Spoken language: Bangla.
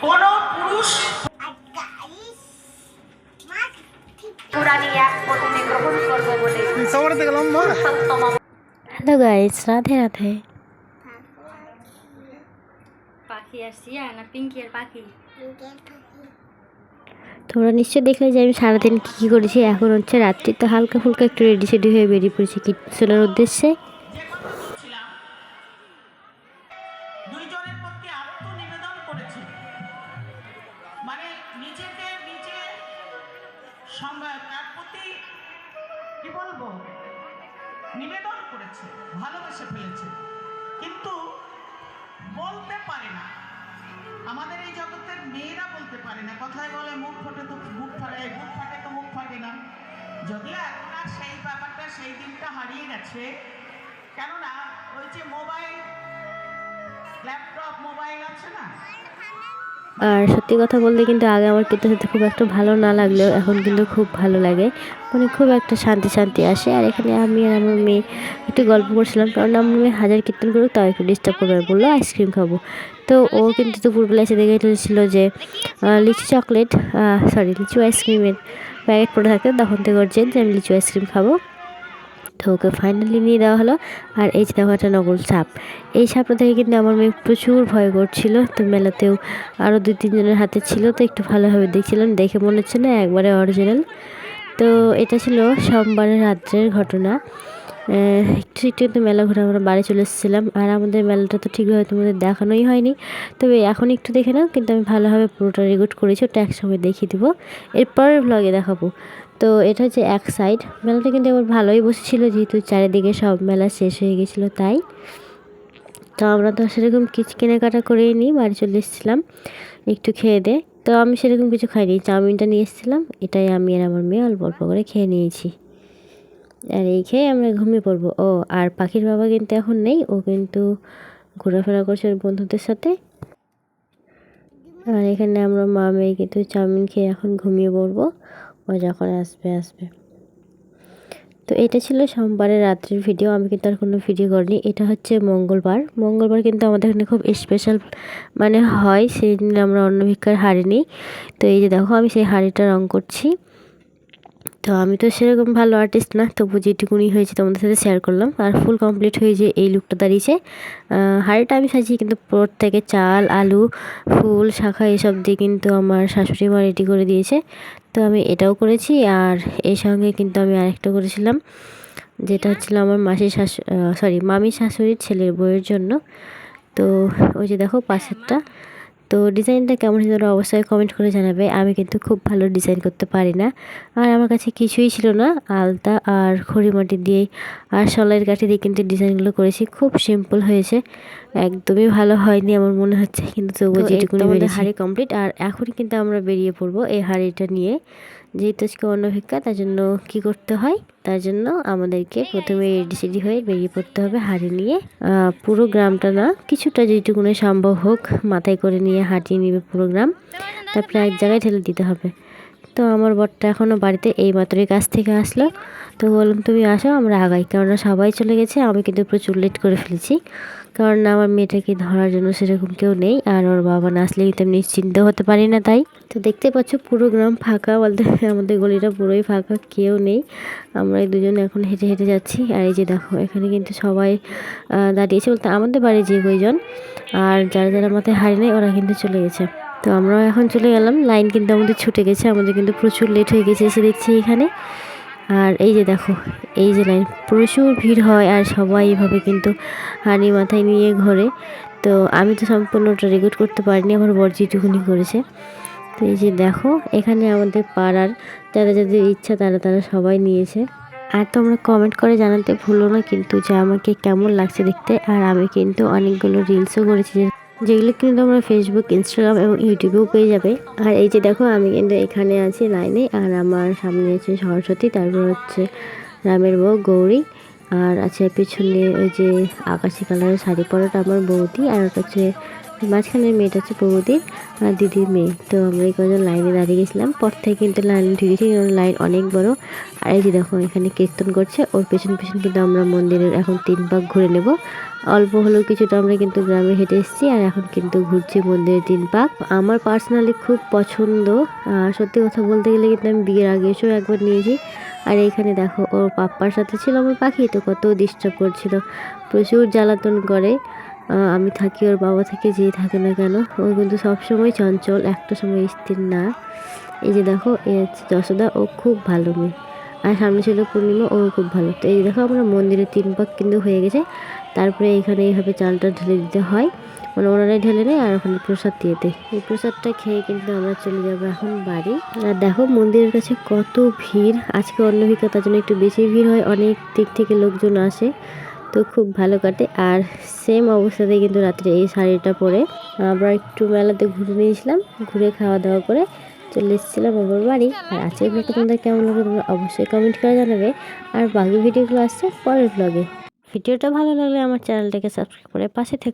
কোনো পুরুষ হ্যালো গাইস, রাধে রাধে। পাখি আসছি না, পিঙ্কি আর পাখি। তোমরা নিশ্চয়ই দেখলে যে আমি সারাদিন কী কী করেছি। এখন হচ্ছে রাত্রি, তো হালকা ফুলকা একটু রেডি সেডি হয়ে বেরিয়ে পড়েছি কিটসনের উদ্দেশ্যে। দুইজনের প্রতি আত্মনিবেদন করেছি, মানে নিজেকে নিজে তার প্রতি কি বলবো নিবেদন করেছে, ভালোবেসে ফেলেছে, কিন্তু বলতে পারে না। আমাদের এই জগতের মেয়েরা বলতে পারে না, কথায় বলে মুখ ফোটে তো মুখ ফাটে, মুখ ফাটে তো মুখ ফাটে না। যদিও এখন আর সেই ব্যাপারটা, সেই দিনটা হারিয়ে গেছে। কেননা ওই যে মোবাইল, ল্যাপটপ, মোবাইল আছে না। আর সত্যি কথা বলতে কিন্তু আগে আমার কিটসের সাথে খুব একটা ভালো না লাগলেও এখন কিন্তু খুব ভালো লাগে, মানে খুব একটা শান্তি শান্তি আসে। আর এখানে আমি আর আমার মেয়ে একটু গল্প করছিলাম, কারণ আমার মেয়ে হাজার কীর্তন করুক তাও একটু ডিস্টার্ব করবে, বললো আইসক্রিম খাবো। তো ও কিন্তু দুপুরবেলা এসে দেখে ছিল যে লিচু চকলেট, লিচু আইসক্রিমের প্যাকেট পড়ে থাকতে, তখন থেকে ওর যে আমি লিচু আইসক্রিম খাবো। তো ওকে ফাইনালি নিয়ে দেওয়া হলো। আর এই যে দেখো একটা নকল সাপ, এই সাপটা দেখে কিন্তু আমার মেয়ে প্রচুর ভয় করছিল। তো মেলাতেও আরও 2-3 জনের হাতে ছিল, তো একটু ভালোভাবে দেখছিলাম, দেখে মনে হচ্ছে না একবারে অরিজিনাল। তো এটা ছিল সোমবারের রাত্রের ঘটনা। একটু একটু মেলা ঘুরে আমরা বাড়ি চলে এসেছিলাম। আর আমাদের মেলাটা তো ঠিকভাবে তোমাদের দেখানোই হয়নি, তবে এখন একটু দেখে নাও, কিন্তু আমি ভালোভাবে পুরোটা রেকর্ড করেছি, ওটা একসঙ্গে দেখিয়ে দেবো, এরপরের ভ্লগে দেখাবো। তো এটা হচ্ছে এক সাইড, মেলাটা কিন্তু আবার ভালোই বসেছিল, যেহেতু চারিদিকে সব মেলা শেষ হয়ে গেছিলো তাই। তো আমরা তো সেরকম কিছু কেনাকাটা করেই নিই, বাড়ি চলে এসেছিলাম একটু খেয়ে দে। তো আমি সেরকম কিছু খাইনি, চাউমিনটা নিয়ে এসেছিলাম, এটাই আমি আর আমার মেয়ে অল্প অল্প করে খেয়ে নিয়েছি। আর এই খেয়ে আমরা ঘুমিয়ে পড়বো। ও আর পাখির বাবা কিন্তু এখন নেই, ও কিন্তু ঘোরাফেরা করছে ওর বন্ধুদের সাথে। আর এখানে আমরা মা মেয়ে কিন্তু চাউমিন খেয়ে এখন ঘুমিয়ে পড়বো, ও যখন আসবে। তো এটা ছিল সোমবারের রাত্রির ভিডিও, আমি কিন্তু আর কোনো ভিডিও করিনি। এটা হচ্ছে মঙ্গলবার কিন্তু আমাদের এখানে খুব স্পেশাল মানে হয়, সেই দিন আমরা অন্ন ভিক্ষার হাঁড়ি নিই। তো এই যে দেখো আমি সেই হাঁড়িটা রং করছি। তো আমি তো সেরকম ভালো আর্টিস্ট না, তবু যেটুকুনি হয়েছে তোমাদের সাথে শেয়ার করলাম। আর ফুল কমপ্লিট হয়ে যে এই লুকটা দাঁড়িয়েছে। হাঁড়িটা আমি সাজিয়ে কিন্তু প্রত্যেকে চাল, আলু, ফুল, শাখা এসব দিয়ে কিন্তু আমার শাশুড়ি মা রেডি করে দিয়েছে। তো আমি এটাও করেছি, আর এই সঙ্গে কিন্তু আমি আরেকটা করেছিলাম, যেটা হচ্ছিলো আমার মামির শাশুড়ির ছেলের বউয়ের জন্য। তো ওই যে দেখো পাশেরটা। তো ডিজাইনটা কেমন হয়েছিল অবশ্যই কমেন্ট করে জানাবে। আমি কিন্তু খুব ভালো ডিজাইন করতে পারি না, আর আমার কাছে কিছুই ছিল না, আলতা আর খড়িমাটি দিয়েই আর সলাইয়ের কাঠি দিয়ে কিন্তু ডিজাইনগুলো করেছি। খুব সিম্পল হয়েছে, একদমই ভালো হয়নি আমার মনে হচ্ছে, কিন্তু তবুও যেটুকুনি আমাদের হাঁড়ি কমপ্লিট। আর এখনই কিন্তু আমরা বেরিয়ে পড়বো এই হাঁড়িটা নিয়ে, যেহেতু আজকে অন্ন ভিক্ষা, তার জন্য কী করতে হয়, তার জন্য আমাদেরকে প্রথমে রেডি হয়ে বেরিয়ে পড়তে হবে হাঁড়ি নিয়ে। পুরো গ্রামটা না, কিছুটা যেটুকুনি সম্ভব হোক মাথায় করে নিয়ে হাঁটিয়ে নেবে পুরো গ্রাম, তারপরে এক জায়গায় ঠেলে দিতে হবে। তো আমার বরটা এখনও বাড়িতে এই মাত্রই কাছ থেকে আসলো, তো বললাম তুমি আসো আমরা আগাই, কেননা সবাই চলে গেছে, আমি কিন্তু প্রচুর লেট করে ফেলেছি, কারণ আমার মেয়েটাকে ধরার জন্য সেরকম কেউ নেই, আর ওর বাবা না আসলে কিন্তু আমি নিশ্চিন্ত হতে পারি না। তাই তো দেখতে পাচ্ছ পুরো গ্রাম ফাঁকা, বলতে আমাদের গলিটা পুরোই ফাঁকা, কেউ নেই, আমরা এই দুজন এখন হেঁটে হেঁটে যাচ্ছি। আর এই যে দেখো এখানে কিন্তু সবাই দাঁড়িয়েছে, বলতে আমাদের বাড়ি যে কয়জন, আর যারা যারা মাথায় হাঁড়ি নেই ওরা কিন্তু চলে গেছে। তো আমরাও এখন চলে গেলাম, লাইন কিন্তু আমাদের ছুটে গেছে, আমাদের কিন্তু প্রচুর লেট হয়ে গেছে এসে দেখছি এখানে। আর এই যে দেখো এই যে লাইন, প্রচুর ভিড় হয়, আর সবাই এভাবে কিন্তু হাঁড়ি মাথায় নিয়ে ঘোরে। তো আমি তো সম্পূর্ণটা রেকর্ড করতে পারিনি, আমার বর যেটুকুনি করেছে। তো এই যে দেখো এখানে আমাদের পাড়ার যাদের যাদের ইচ্ছা তারা সবাই নিয়েছে। আর তোমরা কমেন্ট করে জানাতে ভুলো না কিন্তু যে আমাকে কেমন লাগছে দেখতে। আর আমি কিন্তু অনেকগুলো রিলসও করেছি, যেগুলো কিন্তু তোমরা ফেসবুক, ইনস্টাগ্রাম এবং ইউটিউবেও পেয়ে যাবে। আর এই যে দেখো আমি কিন্তু এখানে আছি লাইনে, আর আমার সামনে আছে সরস্বতী, তারপর হচ্ছে রামের বউ গৌরী, আর আছে পিছনে ওই যে আকাশি কালারের শাড়ি পরাটা আমার বৌদি, আর ওটা হচ্ছে মাঝখানের মেয়েটা হচ্ছে বৌদির দিদির মেয়ে। তো আমরা এই কজন লাইনে দাঁড়িয়ে গেছিলাম, পর থেকে কিন্তু লাইনে ঢুকেছি, লাইন অনেক বড়। আর এই যে দেখো এখানে কীর্তন করছে, ওর পেছন পেছন কিন্তু আমরা মন্দিরের এখন 3 পাক ঘুরে নেব। অল্প হলেও কিছুটা আমরা কিন্তু গ্রামে হেঁটে এসেছি, আর এখন কিন্তু ঘুরছি মন্দিরের 3 পাক। আমার পার্সোনালি খুব পছন্দ, সত্যি কথা বলতে গেলে কিন্তু আমি বিয়ের আগে এসেও একবার নিয়েছি। আর এইখানে দেখো ওর পাপ্পার সাথে ছিল আমার পাখি, তো কত ডিস্টার্ব করছিল, প্রচুর জ্বালাতন করে। আমি থাকি, ওর বাবা থেকে যেই থাকে না কেন, ও কিন্তু সবসময় চঞ্চল, একটা সময় স্থির না। এই যে দেখো এ হচ্ছে যশোদা, ও খুব ভালো মেয়ে। আর সামনে ছিল পূর্ণিমা, ও খুব ভালো। তো এই যে দেখো আমরা মন্দিরের 3 পাক কিন্তু হয়ে গেছে। তারপরে এখানে এইভাবে চালটা ঢেলে দিতে হয়, মানে ওনারাই ঢেলে নেয় আর ওখানে প্রসাদ দিয়ে দেয়। এই প্রসাদটা খেয়ে কিন্তু আমরা চলে যাবো এখন বাড়ি। আর দেখো মন্দিরের কাছে কত ভিড়, আজকে অন্নভিকা, তার জন্য একটু বেশি ভিড় হয়, অনেক দিক থেকে লোকজন আসে, তো খুব ভালো কাটে। আর সেম অবস্থাতেই কিন্তু রাত্রে এই শাড়িটা পরে আমরা একটু মেলাতে ঘুরে নিয়েছিলাম, ঘুরে খাওয়া দাওয়া করে চলে এসেছিলাম আমার বাড়ি। আর আজকের ব্লগটা তোমাদের কেমন লাগে তোমরা অবশ্যই কমেন্ট করে জানাবে। আর বাকি ভিডিওগুলো আসছে পরের ব্লগে। ভিডিওটা ভালো লাগলে আমার চ্যানেলটাকে সাবস্ক্রাইব করে পাশে থেকো।